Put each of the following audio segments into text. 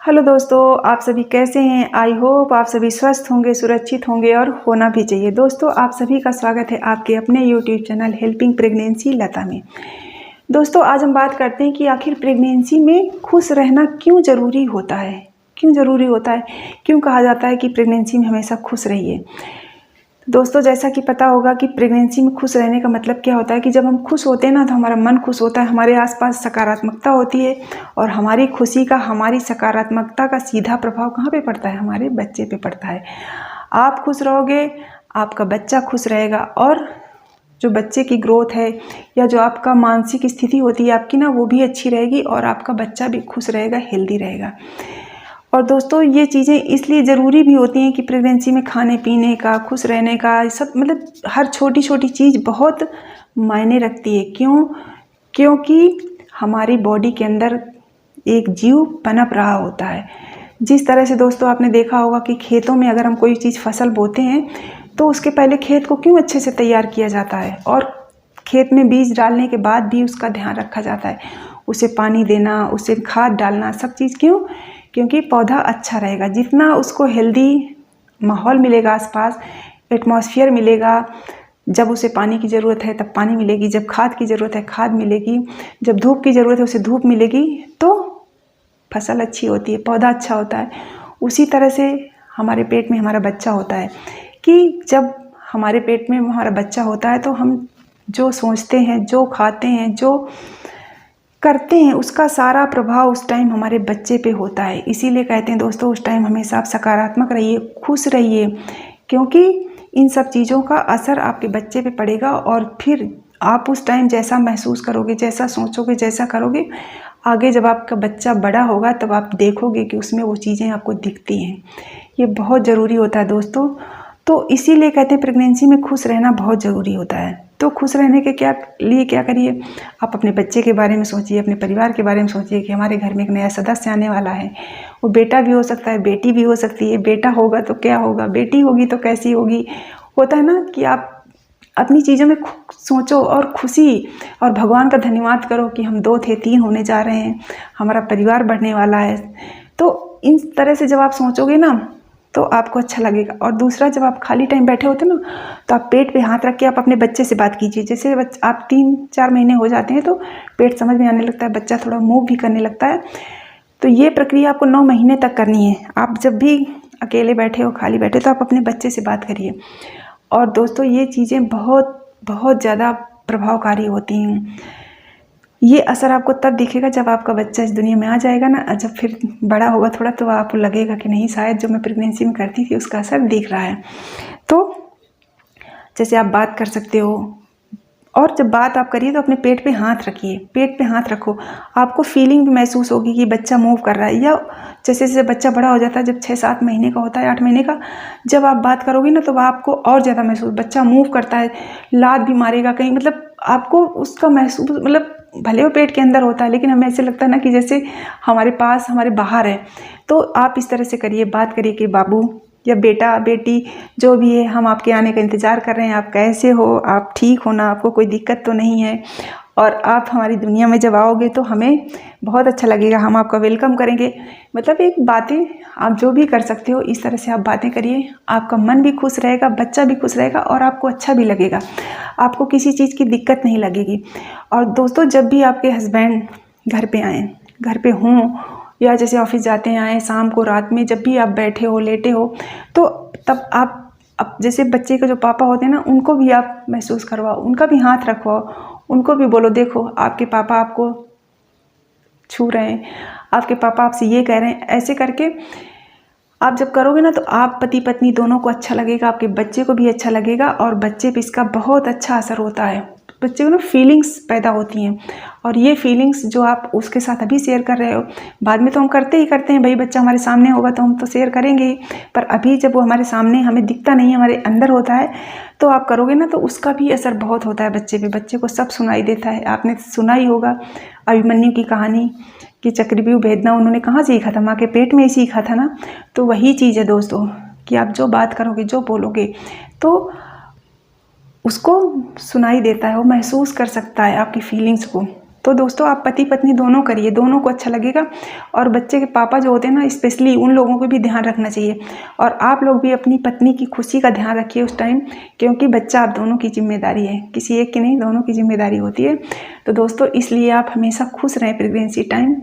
Hello दोस्तों, आप सभी कैसे हैं। आई होप आप सभी स्वस्थ होंगे, सुरक्षित होंगे और होना भी चाहिए। दोस्तों, आप सभी का स्वागत है आपके अपने यूट्यूब चैनल हेल्पिंग प्रेगनेंसी लता में। दोस्तों, आज हम बात करते हैं कि आखिर प्रेगनेंसी में खुश रहना क्यों ज़रूरी होता है। क्यों कहा जाता है कि प्रेगनेंसी में हमेशा खुश रहिए। दोस्तों, जैसा कि पता होगा कि प्रेगनेंसी में खुश रहने का मतलब क्या होता है कि जब हम खुश होते हैं ना तो हमारा मन खुश होता है, हमारे आसपास सकारात्मकता होती है और हमारी खुशी का, हमारी सकारात्मकता का सीधा प्रभाव कहाँ पे पड़ता है, हमारे बच्चे पे पड़ता है। आप खुश रहोगे, आपका बच्चा खुश रहेगा और जो बच्चे की ग्रोथ है या जो आपका मानसिक स्थिति होती है आपकी ना, वो भी अच्छी रहेगी और आपका बच्चा भी खुश रहेगा, हेल्दी रहेगा। और दोस्तों, ये चीज़ें इसलिए ज़रूरी भी होती हैं कि प्रेगनेंसी में खाने पीने का, खुश रहने का, सब मतलब हर छोटी छोटी चीज़ बहुत मायने रखती है। क्योंकि हमारी बॉडी के अंदर एक जीव पनप रहा होता है। जिस तरह से दोस्तों आपने देखा होगा कि खेतों में अगर हम कोई चीज़ फसल बोते हैं तो उसके पहले खेत को क्यों अच्छे से तैयार किया जाता है और खेत में बीज डालने के बाद भी उसका ध्यान रखा जाता है, उसे पानी देना, उसे खाद डालना, सब चीज़ क्यों? क्योंकि पौधा अच्छा रहेगा। जितना उसको हेल्दी माहौल मिलेगा, आसपास एटमॉस्फेयर मिलेगा, जब उसे पानी की ज़रूरत है तब पानी मिलेगी, जब खाद की ज़रूरत है खाद मिलेगी, जब धूप की ज़रूरत है उसे धूप मिलेगी, तो फसल अच्छी होती है, पौधा अच्छा होता है। उसी तरह से हमारे पेट में हमारा बच्चा होता है कि जब हमारे पेट में हमारा बच्चा होता है तो हम जो सोचते हैं, जो खाते हैं, जो करते हैं, उसका सारा प्रभाव उस टाइम हमारे बच्चे पे होता है। इसीलिए कहते हैं दोस्तों, उस टाइम हमेशा आप सकारात्मक रहिए, खुश रहिए, क्योंकि इन सब चीज़ों का असर आपके बच्चे पे पड़ेगा और फिर आप उस टाइम जैसा महसूस करोगे, जैसा सोचोगे, जैसा करोगे, आगे जब आपका बच्चा बड़ा होगा तब आप देखोगे कि उसमें वो चीज़ें आपको दिखती हैं। ये बहुत ज़रूरी होता है दोस्तों। तो इसीलिए कहते हैं प्रेगनेंसी में खुश रहना बहुत ज़रूरी होता है। तो खुश रहने के क्या करिए, आप अपने बच्चे के बारे में सोचिए, अपने परिवार के बारे में सोचिए कि हमारे घर में एक नया सदस्य आने वाला है। वो बेटा भी हो सकता है, बेटी भी हो सकती है। बेटा होगा तो क्या होगा, बेटी होगी तो कैसी होगी। होता है ना कि आप अपनी चीज़ों में सोचो और खुशी और भगवान का धन्यवाद करो कि हम 2 थे, 3 होने जा रहे हैं, हमारा परिवार बढ़ने वाला है। तो इन तरह से जब आप सोचोगे ना तो आपको अच्छा लगेगा। और दूसरा, जब आप खाली टाइम बैठे होते ना तो आप पेट पे हाथ रख के आप अपने बच्चे से बात कीजिए। जैसे आप 3-4 महीने हो जाते हैं तो पेट समझ में आने लगता है, बच्चा थोड़ा मूव भी करने लगता है। तो ये प्रक्रिया आपको 9 महीने तक करनी है। आप जब भी अकेले बैठे हो, खाली बैठे, तो आप अपने बच्चे से बात करिए। और दोस्तों, ये चीज़ें बहुत बहुत ज़्यादा प्रभावकारी होती हैं। ये असर आपको तब दिखेगा जब आपका बच्चा इस दुनिया में आ जाएगा ना, जब फिर बड़ा होगा थोड़ा, तो आपको लगेगा कि नहीं, शायद जो मैं प्रेगनेंसी में करती थी उसका असर दिख रहा है। तो जैसे आप बात कर सकते हो, और जब बात आप करिए तो अपने पेट पे हाथ रखिए, पेट पे हाथ रखो, आपको फीलिंग भी महसूस होगी कि बच्चा मूव कर रहा है। या जैसे जैसे बच्चा बड़ा हो जाता है, जब 6-7 महीने का होता है, 8 महीने का, जब आप बात करोगे ना तो आपको और ज़्यादा महसूस, बच्चा मूव करता है, लात भी मारेगा कहीं, मतलब आपको उसका महसूस, मतलब भले वो पेट के अंदर होता है लेकिन हमें ऐसे लगता है ना कि जैसे हमारे पास, हमारे बाहर है। तो आप इस तरह से करिए, बात करिए कि बाबू या बेटा, बेटी, जो भी है, हम आपके आने का इंतज़ार कर रहे हैं, आप कैसे हो, आप ठीक हो ना, आपको कोई दिक्कत तो नहीं है। और आप हमारी दुनिया में जब आओगे तो हमें बहुत अच्छा लगेगा, हम आपका वेलकम करेंगे। मतलब एक बातें आप जो भी कर सकते हो, इस तरह से आप बातें करिए, आपका मन भी खुश रहेगा, बच्चा भी खुश रहेगा और आपको अच्छा भी लगेगा, आपको किसी चीज़ की दिक्कत नहीं लगेगी। और दोस्तों, जब भी आपके हस्बैंड घर पे आएँ, घर पे हों, या जैसे ऑफिस जाते हैं, आए शाम को, रात में, जब भी आप बैठे हो, लेटे हो, तो तब आप जैसे बच्चे के जो पापा होते हैं ना, उनको भी आप महसूस करवाओ, उनका भी हाथ रखवाओ, उनको भी बोलो, देखो आपके पापा आपको छू रहे हैं, आपके पापा आपसे ये कह रहे हैं। ऐसे करके आप जब करोगे ना तो आप पति पत्नी दोनों को अच्छा लगेगा, आपके बच्चे को भी अच्छा लगेगा और बच्चे पे इसका बहुत अच्छा असर होता है। बच्चे को ना फीलिंग्स पैदा होती हैं और ये फीलिंग्स जो आप उसके साथ अभी शेयर कर रहे हो, बाद में तो हम करते ही करते हैं, भाई बच्चा हमारे सामने होगा तो हम तो शेयर करेंगे ही, पर अभी जब वो हमारे सामने, हमें दिखता नहीं है, हमारे अंदर होता है, तो आप करोगे ना तो उसका भी असर बहुत होता है बच्चे पे। बच्चे को सब सुनाई देता है। आपने सुना ही होगा अभिमन्यु की कहानी कि चक्रव्यूह भेदना उन्होंने कहाँ सीखा था, माँ के पेट में ही सीखा था ना। तो वही चीज़ है दोस्तों कि आप जो बात करोगे, जो बोलोगे, तो उसको सुनाई देता है, वो महसूस कर सकता है आपकी फीलिंग्स को। तो दोस्तों आप पति पत्नी दोनों करिए, दोनों को अच्छा लगेगा। और बच्चे के पापा जो होते हैं ना, स्पेशली उन लोगों को भी ध्यान रखना चाहिए। और आप लोग भी अपनी पत्नी की खुशी का ध्यान रखिए उस टाइम, क्योंकि बच्चा आप दोनों की जिम्मेदारी है, किसी एक की नहीं, दोनों की जिम्मेदारी होती है। तो दोस्तों इसलिए आप हमेशा खुश रहें प्रेगनेंसी टाइम,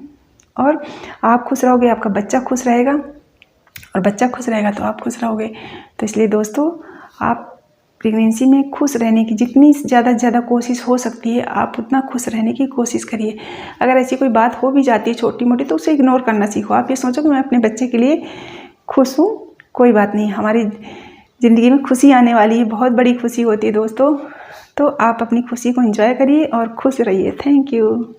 और आप खुश रहोगे आपका बच्चा खुश रहेगा, और बच्चा खुश रहेगा तो आप खुश रहोगे। तो इसलिए दोस्तों आप प्रेगनेंसी में खुश रहने की जितनी ज़्यादा से ज़्यादा कोशिश हो सकती है, आप उतना खुश रहने की कोशिश करिए। अगर ऐसी कोई बात हो भी जाती है छोटी मोटी, तो उसे इग्नोर करना सीखो। आप ये सोचो कि मैं अपने बच्चे के लिए खुश हूँ, कोई बात नहीं, हमारी ज़िंदगी में खुशी आने वाली है, बहुत बड़ी खुशी होती है दोस्तों। तो आप अपनी खुशी को एंजॉय करिए और खुश रहिए। Thank you.